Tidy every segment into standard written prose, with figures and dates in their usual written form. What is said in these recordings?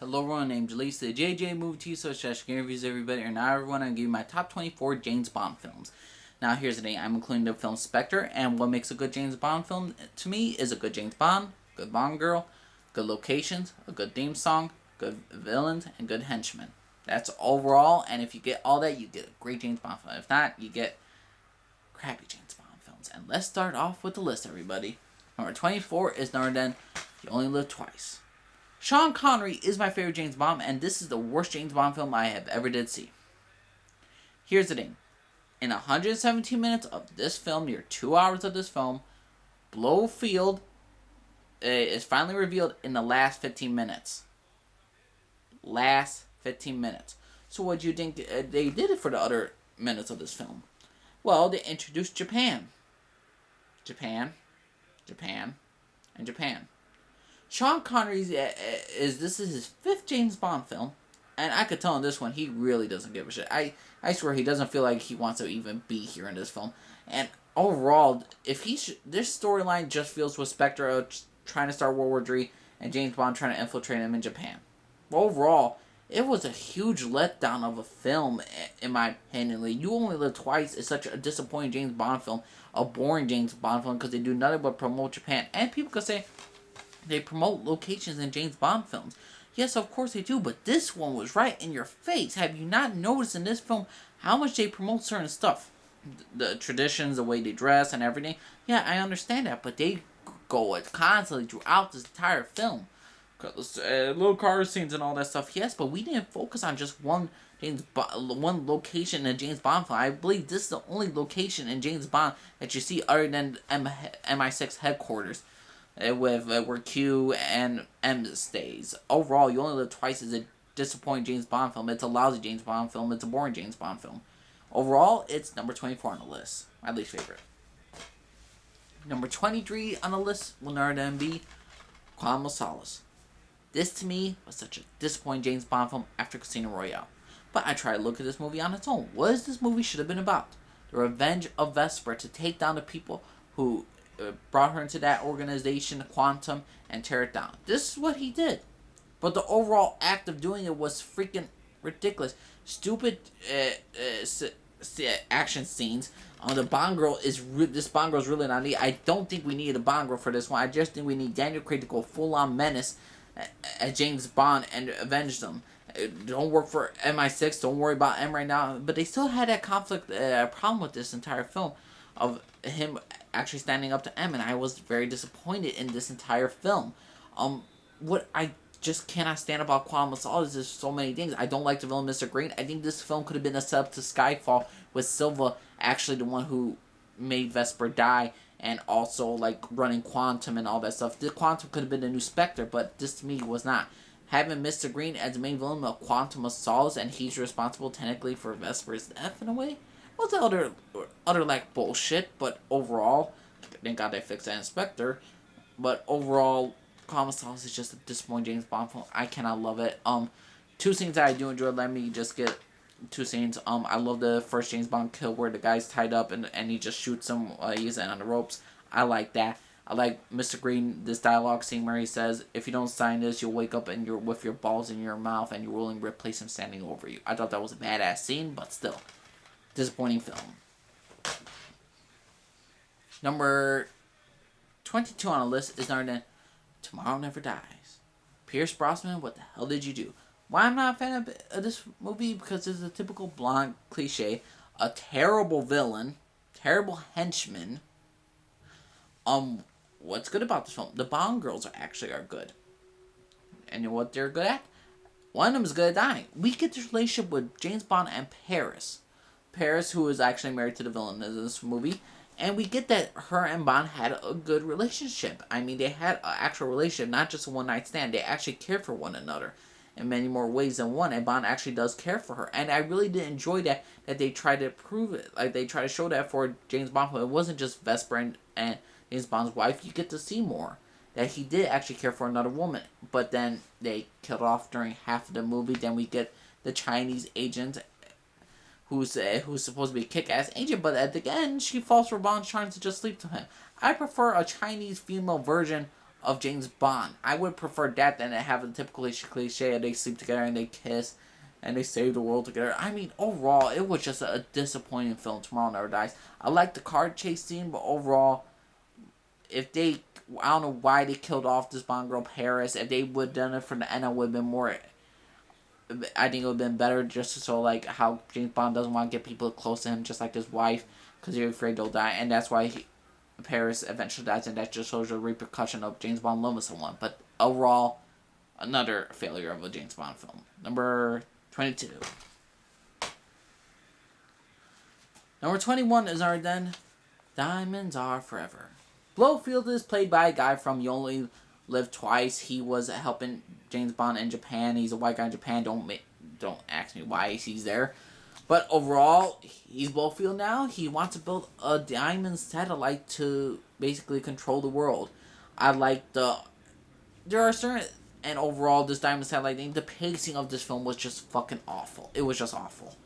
Hello everyone, named Solace, the JJ Movie TV Social Reviews everybody, and now everyone I'm gonna give you my top 24 James Bond films. Now here's the thing, I'm including the film Spectre, and what makes a good James Bond film to me is a good James Bond, good Bond girl, good locations, a good theme song, good villains, and good henchmen. That's overall, and if you get all that, you get a great James Bond film. If not, you get crappy James Bond films. And let's start off with the list, everybody. Number 24 is none other than You Only Live Twice. Sean Connery is my favorite James Bond, and this is the worst James Bond film I have ever did see. Here's the thing. In 117 minutes of this film, near 2 hours of this film, Blofeld is finally revealed in the last 15 minutes. Last 15 minutes. So what do you think they did it for the other minutes of this film? Well, they introduced Japan. Japan, and Japan. Sean Connery's this is his 5th James Bond film, and I could tell in this one he really doesn't give a shit. I swear he doesn't feel like he wants to even be here in this film. And overall, if this storyline just feels with Spectre trying to start World War III and James Bond trying to infiltrate him in Japan. Overall, it was a huge letdown of a film, in my opinion. You Only Live Twice is such a disappointing James Bond film, a boring James Bond film, because they do nothing but promote Japan. And people could say they promote locations in James Bond films. Yes, of course they do, but this one was right in your face. Have you not noticed in this film how much they promote certain stuff? The traditions, the way they dress, and everything. Yeah, I understand that, but they go constantly throughout this entire film. Little car scenes and all that stuff, yes, but we didn't focus on just one location in a James Bond film. I believe this is the only location in James Bond that you see other than MI6 headquarters, with where Q and M stays. Overall, You Only Live Twice is a disappointing James Bond film. It's a lousy James Bond film. It's a boring James Bond film. Overall, it's number 24 on the list. My least favorite. Number 23 on the list will none other than be Solace. This, to me, was such a disappointing James Bond film after Casino Royale. But I try to look at this movie on its own. What is this movie should have been about? The revenge of Vesper to take down the people who brought her into that organization, Quantum, and tear it down. This is what he did. But the overall act of doing it was freaking ridiculous. Stupid action scenes. The Bond girl this Bond girl is really not needed. I don't think we needed a Bond girl for this one. I just think we need Daniel Craig to go full-on menace at James Bond and avenge them. Don't work for MI6. Don't worry about M right now. But they still had that conflict problem with this entire film of him actually standing up to M, and I was very disappointed in this entire film. What I just cannot stand about Quantum of Solace is so many things. I don't like the villain Mr. Green. I think this film could have been a setup to Skyfall, with Silva actually the one who made Vesper die, and also like running Quantum and all that stuff. The Quantum could have been the new Spectre, but this to me was not. Having Mr. Green as the main villain of Quantum of Solace, and he's responsible technically for Vesper's death in a way, was utter like bullshit. But overall, thank God they fixed that in Spectre. But overall, Quantum of Solace is just a disappointing James Bond film. I cannot love it. Two scenes that I do enjoy. Let me just get two scenes. I love the first James Bond kill where the guy's tied up and he just shoots him. He's on the ropes. I like that. I like Mr. Green, this dialogue scene where he says, "If you don't sign this, you'll wake up and you're with your balls in your mouth and you're willing to replace him standing over you." I thought that was a badass scene, but still, disappointing film. Number 22 on the list is none other than Tomorrow Never Dies. Pierce Brosnan, what the hell did you do? Why I'm not a fan of this movie? Because it's a typical blonde cliche. A terrible villain. Terrible henchman. What's good about this film? The Bond girls are good. And you know what they're good at? One of them is good at dying. We get this relationship with James Bond and Paris. Paris, who is actually married to the villain in this movie. And we get that her and Bond had a good relationship. I mean, they had an actual relationship, not just a one-night stand. They actually cared for one another in many more ways than one, and Bond actually does care for her. And I really did enjoy that they tried to prove it. Like, they tried to show that for James Bond. It wasn't just Vesper and James Bond's wife. You get to see more. That he did actually care for another woman. But then they killed off during half of the movie. Then we get the Chinese agent who's supposed to be a kick-ass agent, but at the end, she falls for Bond trying to just sleep to him. I prefer a Chinese female version of James Bond. I would prefer that than to have the typical cliche they sleep together and they kiss and they save the world together. I mean, overall, it was just a disappointing film. Tomorrow Never Dies. I like the car chase scene, but overall, if they, I don't know why they killed off this Bond girl Paris. If they would have done it from the end, I would have been more. I think it would have been better just so like how James Bond doesn't want to get people close to him, just like his wife, because he's afraid they'll die, and that's why Paris eventually dies, and that just shows the repercussion of James Bond loving someone. But overall, another failure of a James Bond film. Number 22. Number 21 is our then Diamonds Are Forever. Blofeld is played by a guy from You Only Live Twice. He was helping James Bond in Japan. He's a white guy in Japan. Don't ask me why he's there. But overall, he's Blofeld now. He wants to build a diamond satellite to basically control the world. I like there are certain, and overall, this diamond satellite thing, the pacing of this film was just fucking awful. It was just awful.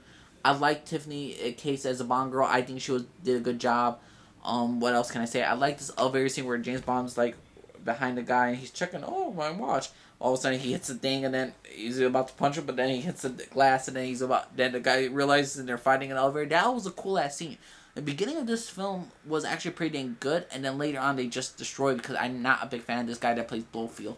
I like Tiffany Case as a Bond girl. I think she did a good job. What else can I say? I like this elevator scene where James Bond's like behind the guy and he's checking, oh, my watch. All of a sudden he hits the thing and then he's about to punch him, but then he hits the glass and then the guy realizes and they're fighting in the elevator. That was a cool ass scene. The beginning of this film was actually pretty dang good, and then later on they just destroyed because I'm not a big fan of this guy that plays Blofeld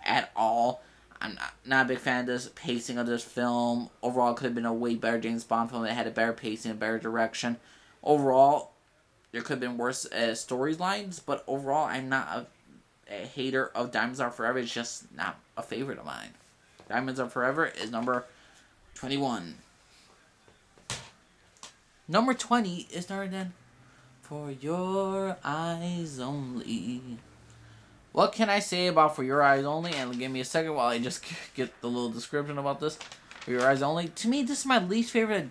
at all. I'm not a big fan of this pacing of this film. Overall, it could have been a way better James Bond film that had a better pacing, a better direction. Overall, there could have been worse storylines, but overall, I'm not a hater of Diamonds Are Forever. It's just not a favorite of mine. Diamonds Are Forever is number 21. Number 20 is number then For Your Eyes Only. What can I say about For Your Eyes Only? And give me a second while I just get the little description about this. For Your Eyes Only. To me, this is my least favorite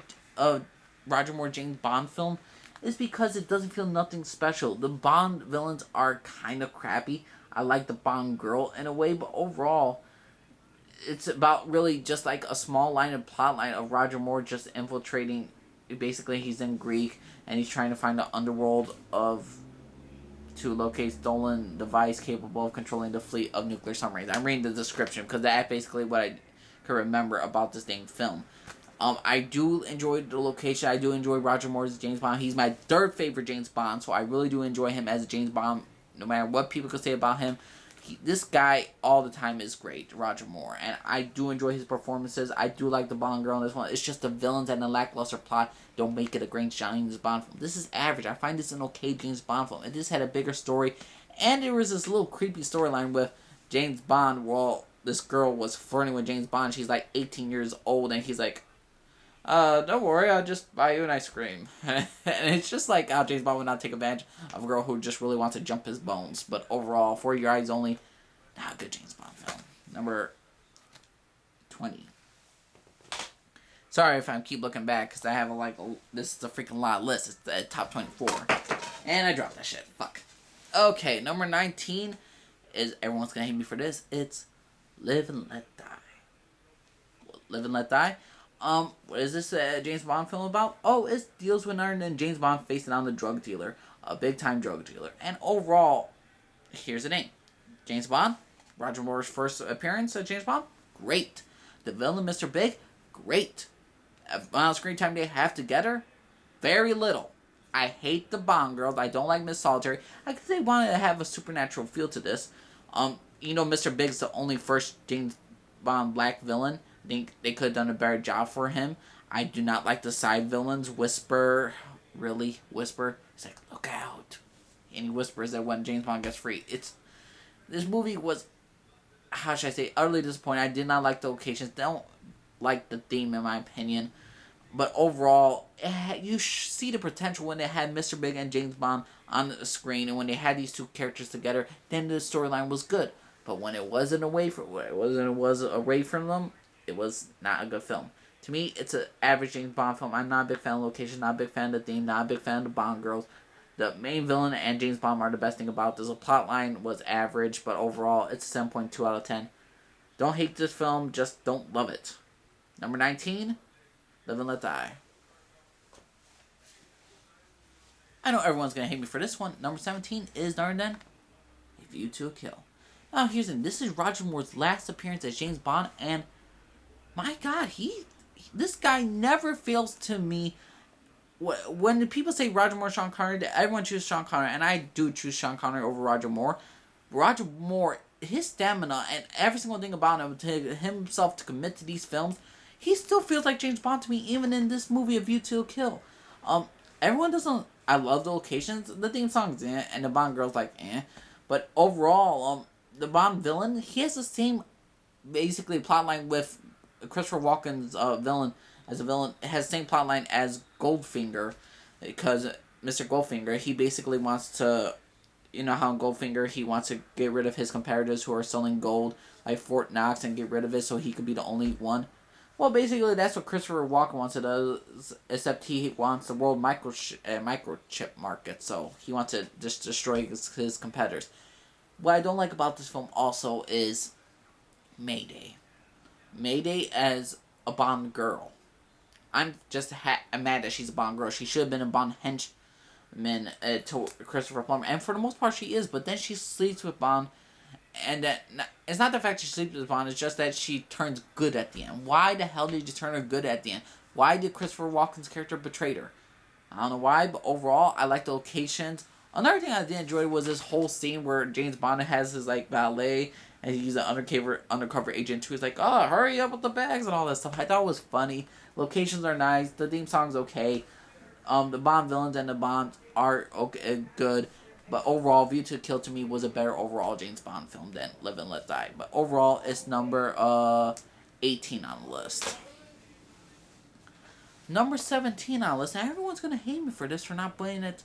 Roger Moore James Bond film. Is because it doesn't feel nothing special. The Bond villains are kind of crappy. I like the Bond girl in a way, but overall, it's about really just like a small line of plot line of Roger Moore just infiltrating. Basically, he's in Greek and he's trying to find the underworld to locate stolen device capable of controlling the fleet of nuclear submarines. I'm reading the description because that's basically what I can remember about this dang film. I do enjoy the location. I do enjoy Roger Moore's James Bond. He's my third favorite James Bond, so I really do enjoy him as a James Bond. No matter what people could say about him, this guy all the time is great, Roger Moore. And I do enjoy his performances. I do like the Bond girl in this one. It's just the villains and the lackluster plot don't make it a great James Bond film. This is average. I find this an okay James Bond film. It just had a bigger story. And there was this little creepy storyline with James Bond. Well, this girl was flirting with James Bond. She's like 18 years old, and he's like, don't worry, I'll just buy you an ice cream. And it's just like how James Bond would not take advantage of a girl who just really wants to jump his bones. But overall, For Your Eyes Only, not a good James Bond film. Number 20. Sorry if I keep looking back, because I have this is a freaking lot list. It's the top 24. And I dropped that shit. Fuck. Okay, number 19 is, everyone's going to hate me for this, it's Live and Let Die. Live and Let Die? What is this a James Bond film about? Oh, it deals with and James Bond facing down the drug dealer, a big time drug dealer. And overall, here's the name: James Bond. Roger Moore's first appearance as James Bond, great. The villain, Mr. Big, great. Amount of screen time they have together, very little. I hate the Bond girls. I don't like Miss Solitary. I guess they wanted to have a supernatural feel to this. Mr. Big's the only first James Bond black villain. I think they could have done a better job for him. I do not like the side villains. Whisper. Really? Whisper? He's like, look out. And he whispers that when James Bond gets free. This movie was, how should I say, utterly disappointing. I did not like the locations. Don't like the theme, in my opinion. But overall, you see the potential when they had Mr. Big and James Bond on the screen. And when they had these two characters together, then the storyline was good. But when it wasn't away from them, it was not a good film. To me, it's an average James Bond film. I'm not a big fan of location, not a big fan of the theme, not a big fan of the Bond girls. The main villain and James Bond are the best thing about this. The plot line was average, but overall, it's a 7.2 out of 10. Don't hate this film, just don't love it. Number 19, Live and Let Die. I know everyone's going to hate me for this one. Number 17 is Darn A View to a Kill. Now here's the thing. This is Roger Moore's last appearance as James Bond, and my God, this guy never fails to me. When the people say Roger Moore, Sean Connery, everyone chooses Sean Connery, and I do choose Sean Connery over Roger Moore. Roger Moore, his stamina and every single thing about him, to himself to commit to these films, he still feels like James Bond to me, even in this movie, A View to a Kill. Everyone doesn't. I love the locations, the theme songs, and the Bond girls like, but overall, the Bond villain, he has the same, basically, plotline with Christopher Walken's villain. As a villain, it has the same plotline as Goldfinger, because Mr. Goldfinger, he basically wants to, you know how in Goldfinger, he wants to get rid of his competitors who are selling gold, like Fort Knox, and get rid of it so he could be the only one. Well, basically, that's what Christopher Walken wants to do, except he wants the world microchip market, so he wants to just destroy his competitors. What I don't like about this film also is Mayday. Mayday as a Bond girl. I'm just I'm mad that she's a Bond girl. She should have been a Bond henchman to Christopher Plummer, and for the most part she is, but then she sleeps with Bond. And it's not the fact she sleeps with Bond, it's just that she turns good at the end. Why the hell did you turn her good at the end? Why did Christopher Walken's character betray her? I don't know why, but overall, I like the locations. Another thing I did enjoy was this whole scene where James Bond has his, like, valet, and he's an undercover agent too. He's like, oh, hurry up with the bags and all that stuff. I thought it was funny. Locations are nice. The theme song's okay. The Bond villains and the Bond are okay, good. But overall, View to a Kill to me was a better overall James Bond film than Live and Let Die. But overall, it's number 18 on the list. Number 17 on the list. And everyone's going to hate me for this, for not putting it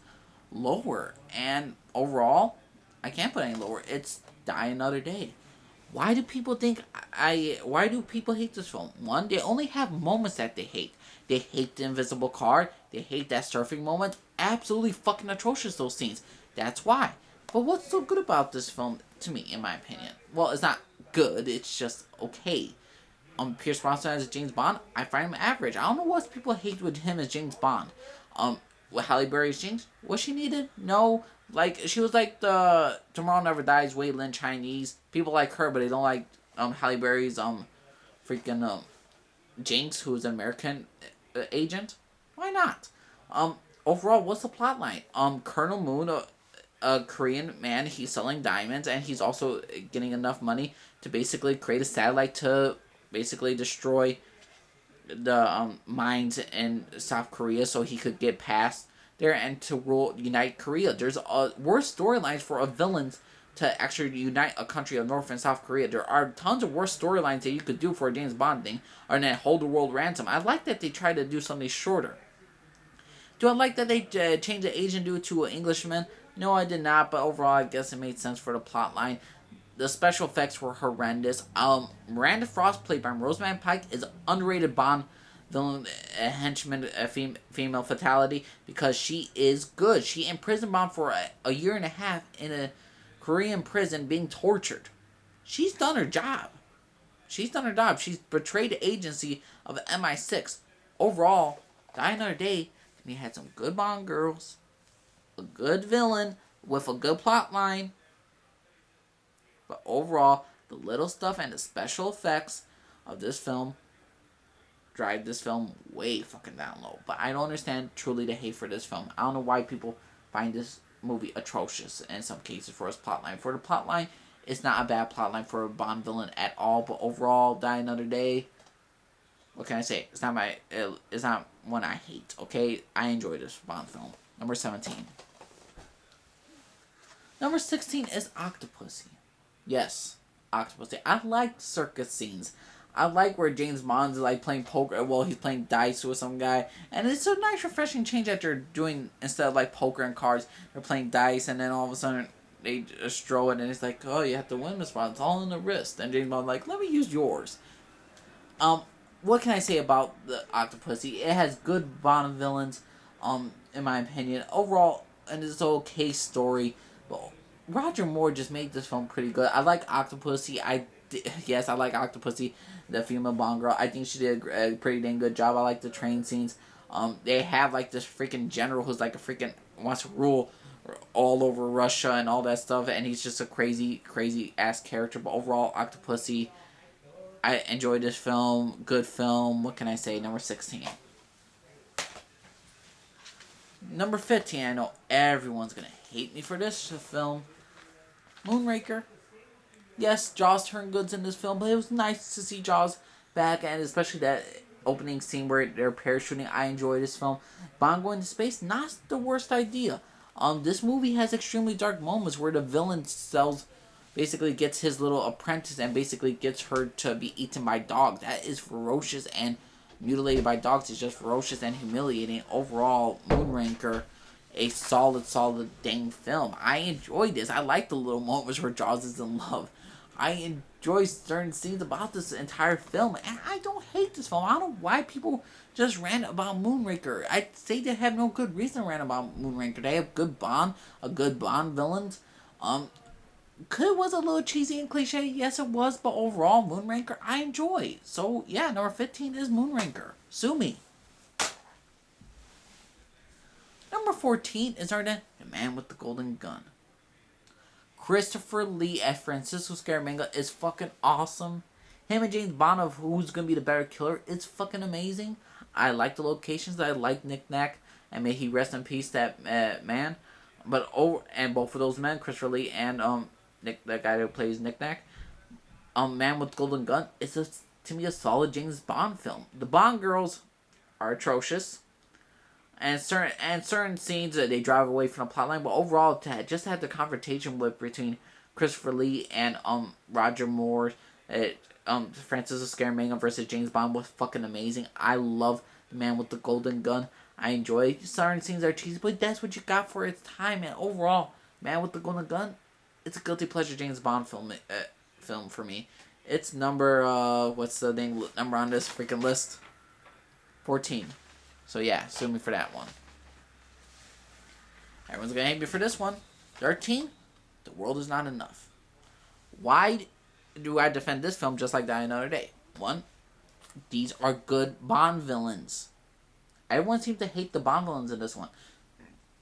lower. And overall, I can't put it any lower. It's Die Another Day. Why do people why do people hate this film? One, they only have moments that they hate. They hate the invisible card. They hate that surfing moment. Absolutely fucking atrocious, those scenes. That's why. But what's so good about this film, to me, in my opinion? Well, it's not good. It's just okay. Pierce Brosnan as James Bond, I find him average. I don't know what people hate with him as James Bond. With Halle Berry's Jinx, was she needed? No. Like, she was like the Tomorrow Never Dies Wei Lin Chinese. People like her, but they don't like Halle Berry's freaking Jinx, who's an American agent. Why not? Overall, what's the plot line? Colonel Moon, a Korean man, he's selling diamonds, and he's also getting enough money to basically create a satellite to basically destroy the mines in South Korea so he could get past there and to unite Korea. There's worse storylines for a villain to actually unite a country of North and South Korea. There are tons of worse storylines that you could do for a James Bond thing, or then hold the world ransom. I like that they try to do something shorter. Do I like that they changed the Asian dude to an Englishman? No, I did not, but overall, I guess it made sense for the plot line. The special effects were horrendous. Miranda Frost, played by Rosamund Pike, is an underrated Bond villain, henchman, female fatality, because she is good. She imprisoned Bond for a year and a half in a Korean prison being tortured. She's done her job. She's betrayed the agency of MI6. Overall, Die Another Day, we had some good Bond girls, a good villain with a good plot line. But overall, the little stuff and the special effects of this film drive this film way fucking down low. But I don't understand truly the hate for this film. I don't know why people find this movie atrocious in some cases for its plotline. For the plotline, it's not a bad plotline for a Bond villain at all. But overall, Die Another Day, what can I say? It's not one I hate, okay? I enjoy this Bond film. Number 17. Number 16 is Octopussy. Yes, Octopussy. I like circus scenes. I like where James Bond's like playing poker. Well, he's playing dice with some guy. And it's a nice, refreshing change that they're doing. Instead of like poker and cards, they're playing dice. And then all of a sudden, they just throw it. And it's like, oh, you have to win this one. It's all in the wrist. And James Bond's like, let me use yours. What can I say about the Octopussy? It has good Bond villains, in my opinion. Overall, and it's an okay story. But Roger Moore just made this film pretty good. I like Octopussy. Yes, I like Octopussy, the female Bond girl. I think she did a pretty dang good job. I like the train scenes. They have like this freaking general who's like a freaking wants to rule all over Russia and all that stuff, and he's just a crazy, crazy ass character. But overall, Octopussy, I enjoyed this film. Good film. What can I say? Number 16. Number 15. I know everyone's gonna hate me for this film. Moonraker. Yes, Jaws turned goods in this film, but it was nice to see Jaws back, and especially that opening scene where they're parachuting. I enjoyed this film. Bond going to space, not the worst idea. This movie has extremely dark moments where the villain basically gets his little apprentice and basically gets her to be eaten by dogs. That is ferocious, and mutilated by dogs is just ferocious and humiliating. Overall, Moonraker, a solid dang film. I enjoyed this. I like the little moments where Jaws is in love. I enjoy certain scenes about this entire film, and I don't hate this film. I don't know why people just rant about Moonraker. I say they have no good reason to rant about Moonraker. They have a good Bond villains. Could it was a little cheesy and cliche? Yes, it was, but overall, Moonraker I enjoy. So yeah, number 15 is Moonraker. Sue me. Number 14 is our The Man with the Golden Gun. Christopher Lee as Francisco Scaramanga is fucking awesome. Him and James Bond of who's gonna be the better killer is fucking amazing. I like the locations. I like Nick Nack, and may he rest in peace, that man. But and both of those men, Christopher Lee and Nick, that guy who plays Nick Nack, Man with Golden Gun, is to me a solid James Bond film. The Bond girls are atrocious. And certain scenes that they drive away from the plotline, but overall, just had the confrontation between Christopher Lee and Roger Moore, Francis Scaramanga versus James Bond was fucking amazing. I love The Man with the Golden Gun. I enjoy certain scenes are cheesy, but that's what you got for its time. And overall, Man with the Golden Gun, it's a guilty pleasure James Bond film for me. It's number what's the dang number on this freaking list? 14. So yeah, sue me for that one. Everyone's gonna hate me for this one. 13, The World Is Not Enough. Why do I defend this film just like Die Another Day? 1, these are good Bond villains. Everyone seems to hate the Bond villains in this one.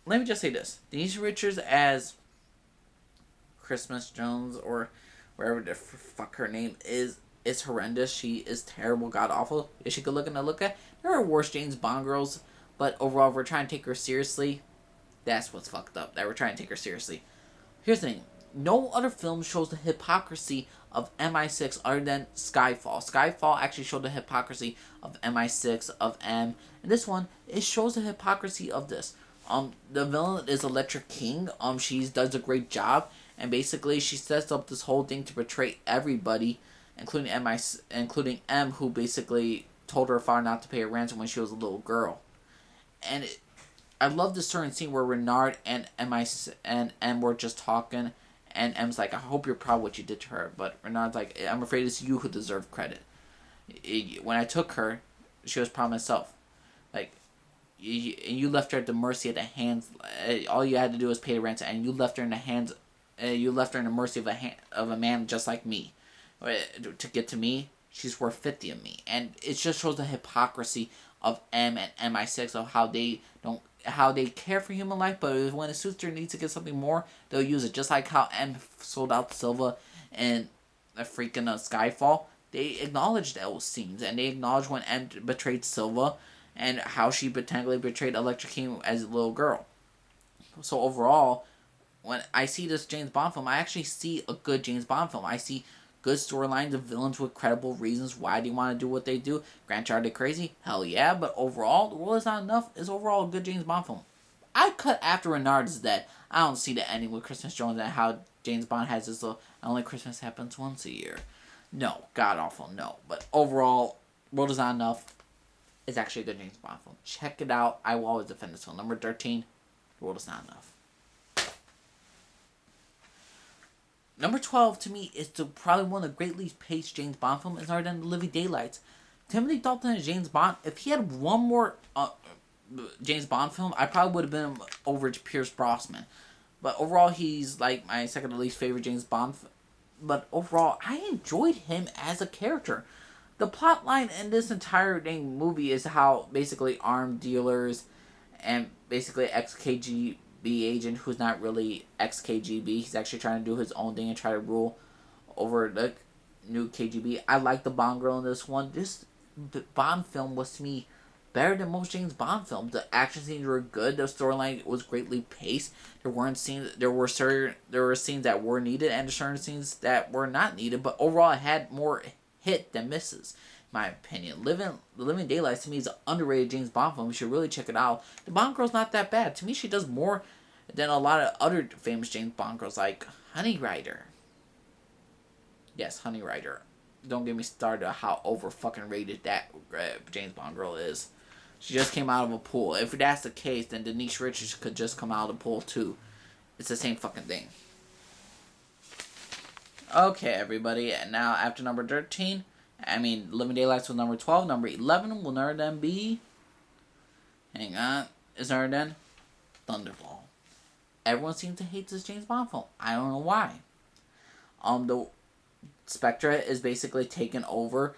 Let me just say this. Denise Richards as Christmas Jones, or wherever the fuck her name is horrendous. She is terrible, god awful. Is she good looking to look at? There are worse James Bond girls, but overall, if we're trying to take her seriously, that's what's fucked up. That we're trying to take her seriously. Here's the thing. No other film shows the hypocrisy of MI6 other than Skyfall. Skyfall actually showed the hypocrisy of MI6, of M. And this one, it shows the hypocrisy of this. The villain is Electra King. She does a great job. And basically, she sets up this whole thing to betray everybody, including M, who basically told her father not to pay a ransom when she was a little girl. And I love this certain scene where Renard and M were just talking, and M's like, I hope you're proud of what you did to her. But Renard's like, I'm afraid it's you who deserve credit. When I took her, she was proud of myself. Like, you left her at the mercy of the hands. All you had to do was pay the ransom, and you left her in the hands. You left her in the mercy of a man just like me. To get to me, she's worth 50 of me. And it just shows the hypocrisy of M and MI6 of how they care for human life, but when it suits their needs to get something more, they'll use it. Just like how M sold out Silva in a freaking Skyfall. They acknowledged those scenes, and they acknowledged when M betrayed Silva and how she potentially betrayed Electra King as a little girl. So overall, when I see this James Bond film, I actually see a good James Bond film. I see good storylines of villains with credible reasons why they want to do what they do. Grant are they crazy? Hell yeah, but overall, The World Is Not Enough is overall a good James Bond film. I cut after Renard is dead. I don't see the ending with Christmas Jones and how James Bond has this little, only Christmas happens once a year. No, god awful, no. But overall, World Is Not Enough is actually a good James Bond film. Check it out. I will always defend this film. Number 13, The World Is Not Enough. Number 12, to me, is probably one of the great least paced James Bond films, is other than The Living Daylights. Timothy Dalton as James Bond, if he had one more James Bond film, I probably would have been over to Pierce Brosnan. But overall, he's like my second to least favorite James Bond. But overall, I enjoyed him as a character. The plot line in this entire dang movie is how basically armed dealers and basically ex-KGB KGB agent who's not really ex-KGB. He's actually trying to do his own thing and try to rule over the new KGB. I like the Bond girl in this one. This Bond film was, to me, better than most James Bond films. The action scenes were good. The storyline was greatly paced. There weren't scenes. There were scenes that were needed and certain scenes that were not needed. But overall, it had more hit than misses, in my opinion. The Living Daylights, to me, is an underrated James Bond film. You should really check it out. The Bond girl's not that bad. To me, she does more than a lot of other famous James Bond girls, like Honey Rider. Yes, Honey Rider. Don't get me started on how over fucking rated that James Bond girl is. She just came out of a pool. If that's the case, then Denise Richards could just come out of the pool too. It's the same fucking thing. Okay, everybody. And now after number 13, Living Daylights was number 12. Number 11 will nerd then be... Hang on. Is nerd then? Thunderball. Everyone seems to hate this James Bond film. I don't know why. The Spectre is basically taken over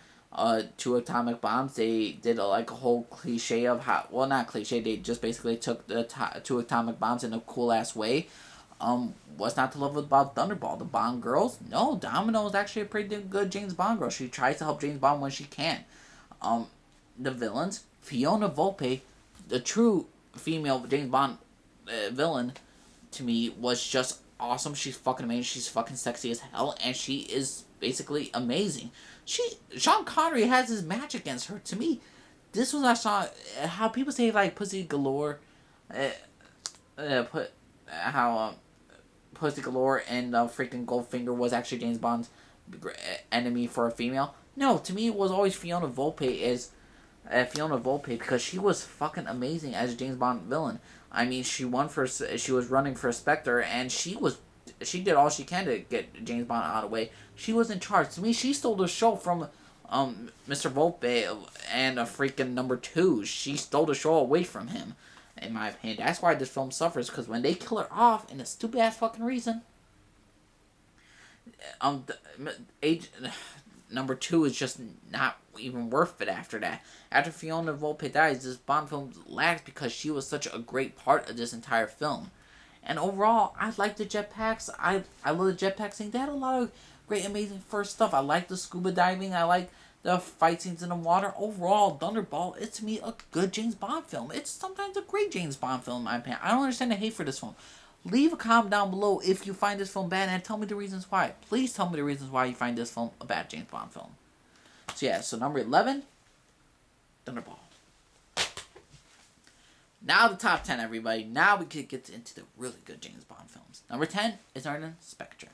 2 atomic bombs. They did a whole cliche of how... Well, not cliche. They just basically took the 2 atomic bombs in a cool-ass way. What's not to love about Thunderball? The Bond girls? No, Domino is actually a pretty good James Bond girl. She tries to help James Bond when she can. The villains? Fiona Volpe, the true female James Bond villain, to me, was just awesome. She's fucking amazing. She's fucking sexy as hell, and she is basically amazing. Sean Connery has his match against her. To me, this was I saw how people say Pussy Galore, Pussy Galore and freaking Goldfinger was actually James Bond's enemy for a female. No, to me it was always Fiona Volpe because she was fucking amazing as a James Bond villain. She was running for Spectre, and she did all she can to get James Bond out of the way. She was in charge. To me, she stole the show from Mr. Volpe and a freaking number 2. She stole the show away from him, in my opinion. That's why this film suffers, because when they kill her off, and a stupid ass fucking reason, number 2 is just not even worth it after that. After Fiona Volpe dies, this Bond film lags because she was such a great part of this entire film. And overall, I like the jetpacks. I love the jetpack scene. They had a lot of great, amazing first stuff. I like the scuba diving. I like the fight scenes in the water. Overall, Thunderball, it's, to me, a good James Bond film. It's sometimes a great James Bond film, in my opinion. I don't understand the hate for this film. Leave a comment down below if you find this film bad, and tell me the reasons why. Please tell me the reasons why you find this film a bad James Bond film. So number 11, Thunderball. Now the top 10, everybody. Now we can get into the really good James Bond films. Number 10 is Spectre.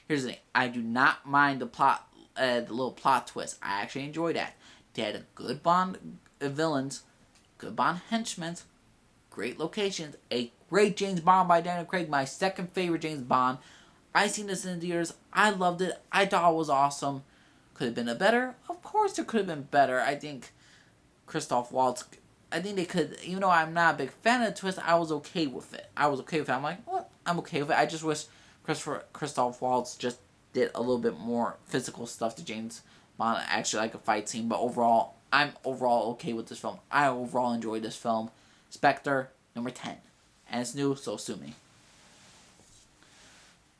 Here's the thing. I do not mind the plot, the little plot twist. I actually enjoy that. They had a good Bond villains, good Bond henchmen, great locations, a great James Bond by Daniel Craig, my second favorite James Bond. I seen this in theaters. I loved it. I thought it was awesome. Could have been better? Of course there could have been better. I think Christoph Waltz... I think they could... Even though I'm not a big fan of the twist, I was okay with it. I'm like, what? I'm okay with it. I just wish Christoph Waltz just did a little bit more physical stuff to James Bond. Actually, like a fight scene. But overall, I'm okay with this film. I overall enjoyed this film. Spectre, number 10. And it's new, so sue me.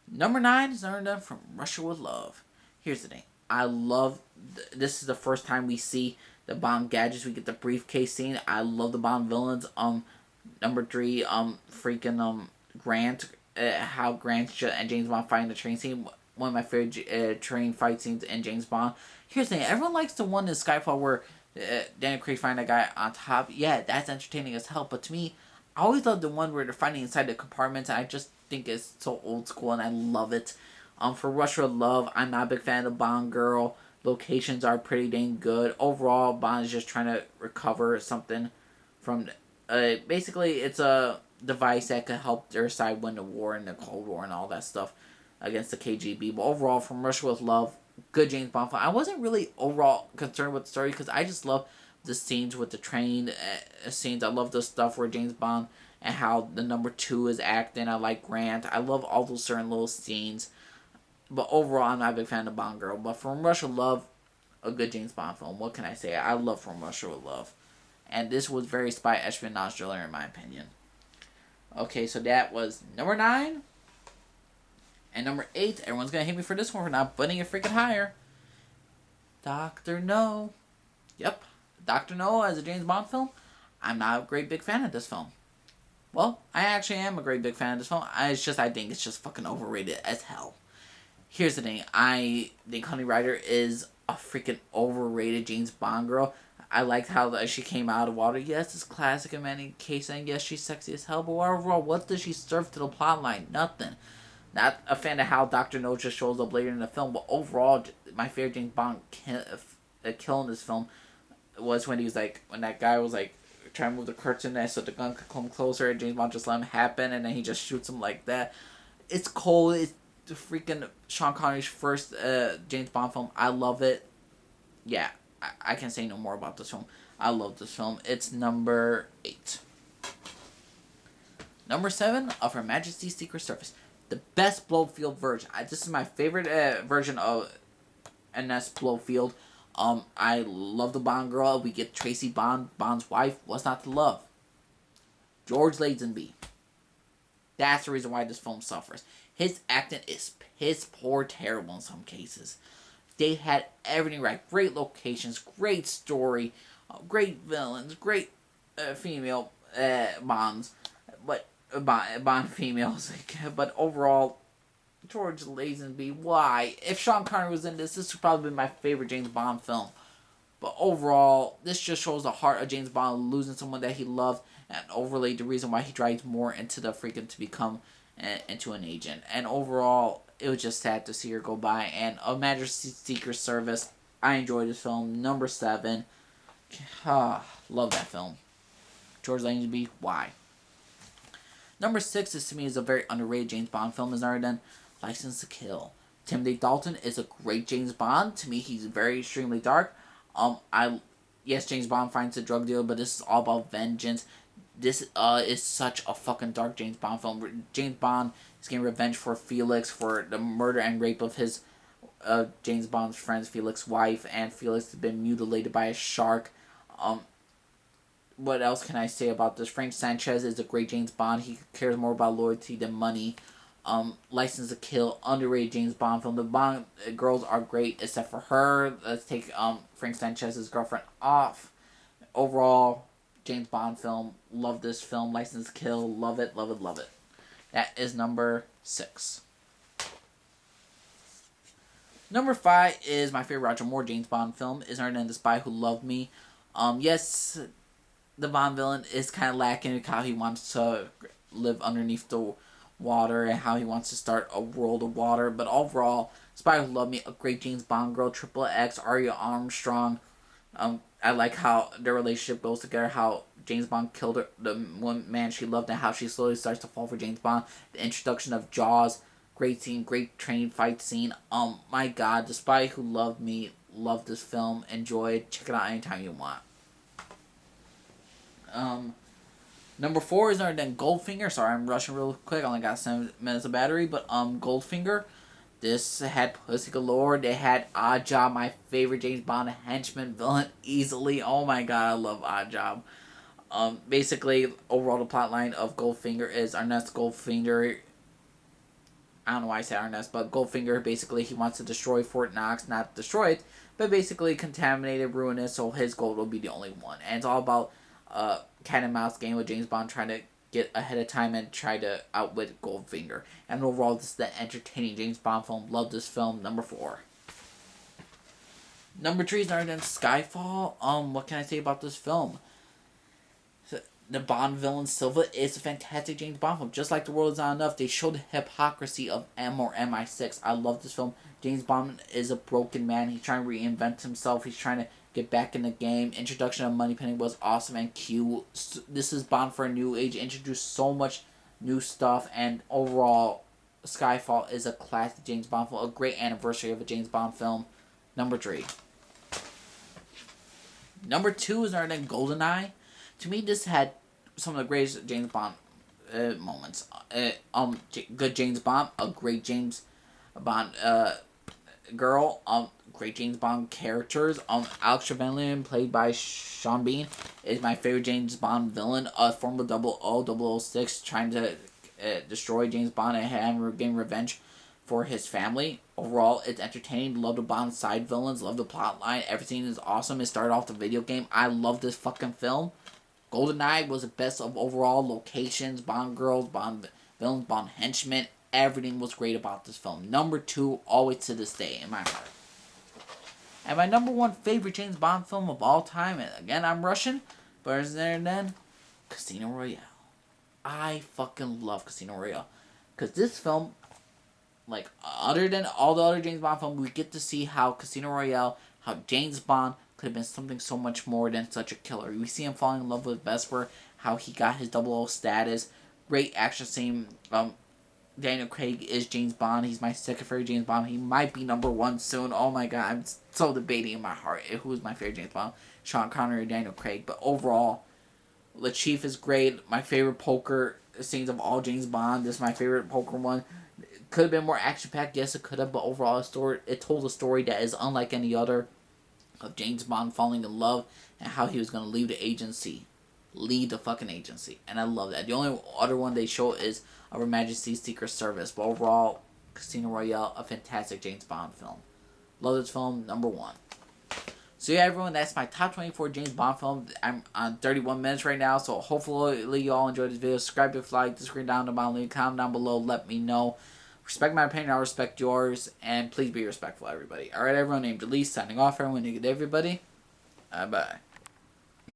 Number 9 is From Russia with Love. Here's the thing. I love... This is the first time we see the Bond gadgets. We get the briefcase scene. I love the Bond villains. Number 3, Grant. How Grant and James Bond fighting the train scene. One of my favorite train fight scenes in James Bond. Here's the thing. Everyone likes the one in Skyfall where Daniel Craig fighting that guy on top. Yeah, that's entertaining as hell. But to me, I always love the one where they're fighting inside the compartments. And I just think it's so old school and I love it. For Russia with Love, I'm not a big fan of the Bond girl. Locations are pretty dang good. Overall, Bond is just trying to recover something from... basically, it's a device that could help their side win the war in the Cold War and all that stuff against the KGB. But overall, From Russia with Love, good James Bond film. I wasn't really overall concerned with the story because I just love the scenes with the train scenes. I love the stuff where James Bond and how the number 2 is acting. I like Grant. I love all those certain little scenes. But overall, I'm not a big fan of Bond girl. But From Russia with Love, a good James Bond film. What can I say? I love From Russia with Love. And this was very spy espionage thriller in my opinion. Okay, so that was number 9. And number 8, everyone's gonna hate me for this one for not putting it freaking higher. Dr. No. Yep, Dr. No as a James Bond film. I'm not a great big fan of this film. Well, I actually am a great big fan of this film. I think it's just fucking overrated as hell. Here's the thing. I think Honey Rider is a freaking overrated James Bond girl. I liked how she came out of water. Yes, it's classic in many cases, and yes, she's sexy as hell, but overall, what does she serve to the plot line? Nothing. Not a fan of how Dr. No just shows up later in the film, but overall, my favorite James Bond kill in this film was when when that guy was trying to move the curtain so the gun could come closer, and James Bond just let him happen, and then he just shoots him like that. It's cold. It's the freaking Sean Connery's first James Bond film. I love it. Yeah, I can say no more about this film. I love this film. It's number 8. Number 7 of Her Majesty's Secret Service. The best Blofeld version. This is my favorite version of N.S. Blofeld. I love the Bond girl. We get Tracy Bond, Bond's wife. What's not to love? George Lazenby. That's the reason why this film suffers. His acting is piss poor terrible in some cases. They had everything right. Great locations, great story, great villains, great female Bonds, but Bond females. But overall, George Lazenby, why? If Sean Connery was in this would probably be my favorite James Bond film. But overall, this just shows the heart of James Bond losing someone that he loved, and overlaid the reason why he drives more into the freaking to become into an agent. And overall, it was just sad to see her go by. And A Majesty's Secret Service, I enjoyed this film. Number 7. Love that film. George Lazenby, why? Number 6 to me is a very underrated James Bond film, is already done. License to Kill. Timothy Dalton is a great James Bond. To me, he's very extremely dark. Yes, James Bond finds a drug dealer, but this is all about vengeance. This is such a fucking dark James Bond film. James Bond is getting revenge for Felix for the murder and rape of his James Bond's friend's Felix's wife, and Felix has been mutilated by a shark. What else can I say about this? Frank Sanchez is a great James Bond. He cares more about loyalty than money. License to Kill, underrated James Bond film. The Bond girls are great except for her. Let's take Frank Sanchez's girlfriend off. Overall, James Bond film. Love this film. License to Kill. Love it, love it, love it. That is number 6. Number 5 is my favorite Roger Moore James Bond film. Is Other Than The Spy Who Loved Me. Yes, the Bond villain is kind of lacking in how he wants to live underneath the water and how he wants to start a world of water. But overall, Spy Who Loved Me, a great James Bond girl, Triple X, Arya Armstrong. I like how their relationship goes together, how James Bond killed her, the one man she loved, and how she slowly starts to fall for James Bond. The introduction of Jaws, great scene, great training fight scene. My God, The Spy Who Loved Me, love this film, enjoy it, check it out anytime you want. Number 4 is then Goldfinger. Sorry, I'm rushing real quick. I only got 7 minutes of battery. But Goldfinger, this had pussy galore. They had Oddjob, my favorite James Bond henchman villain, easily. Oh my God, I love Oddjob. Basically, overall the plot line of Goldfinger is Ernest Goldfinger. I don't know why I say Ernest, but Goldfinger, basically, he wants to destroy Fort Knox. Not destroy it, but basically contaminate it, ruin it, so his gold will be the only one. And it's all about cat and mouse game with James Bond trying to get ahead of time and try to outwit Goldfinger. And overall, this is the entertaining James Bond film. Love this film. Number 4. Number 3 is then Skyfall. What can I say about this film? The Bond villain Silva is a fantastic James Bond film. Just like The World Is Not Enough, they show the hypocrisy of M or MI6. I love this film. James Bond is a broken man. He's trying to reinvent himself. He's trying to get back in the game. Introduction of Moneypenny was awesome and cute. This is Bond for a new age. Introduced so much new stuff, and overall, Skyfall is a classic James Bond film. A great anniversary of a James Bond film. Number 3. Number 2 is then GoldenEye. To me, this had some of the greatest James Bond moments. Good James Bond, a great James Bond girl, great James Bond characters. Alex Trevelyan, played by Sean Bean, is my favorite James Bond villain. Former 006, trying to destroy James Bond and getting revenge for his family. Overall, it's entertaining. Love the Bond side villains. Love the plot line. Everything is awesome. It started off the video game. I love this fucking film. GoldenEye was the best of overall locations, Bond girls, Bond villains, Bond henchmen. Everything was great about this film. Number 2, always to this day, in my heart. And my number 1 favorite James Bond film of all time, and again, I'm Russian, but is there then? Casino Royale. I fucking love Casino Royale. Because this film, like, other than all the other James Bond films, we get to see how Casino Royale, how James Bond could have been something so much more than such a killer. We see him falling in love with Vesper, how he got his 00 status. Great action scene. Daniel Craig is James Bond. He's my second favorite James Bond. He might be number 1 soon. Oh my god, I'm so debating in my heart who's my favorite James Bond. Sean Connery or Daniel Craig. But overall, Lachief is great. My favorite poker scenes of all James Bond. This is my favorite poker one. Could have been more action-packed. Yes, it could have. But overall, it told a story that is unlike any other. Of James Bond falling in love and how he was going to leave the agency. Lead the fucking agency. And I love that. The only other one they show is Our Majesty's Secret Service. But overall, Casino Royale, a fantastic James Bond film. Love this film, number 1. So yeah, everyone, that's my top 24 James Bond films. I'm on 31 minutes right now, so hopefully you all enjoyed this video. Subscribe if you like, the screen down the bottom, leave a comment down below, let me know. Respect my opinion, I'll respect yours, and please be respectful, everybody. Alright, everyone, named Elise, signing off, everyone, everybody. Bye.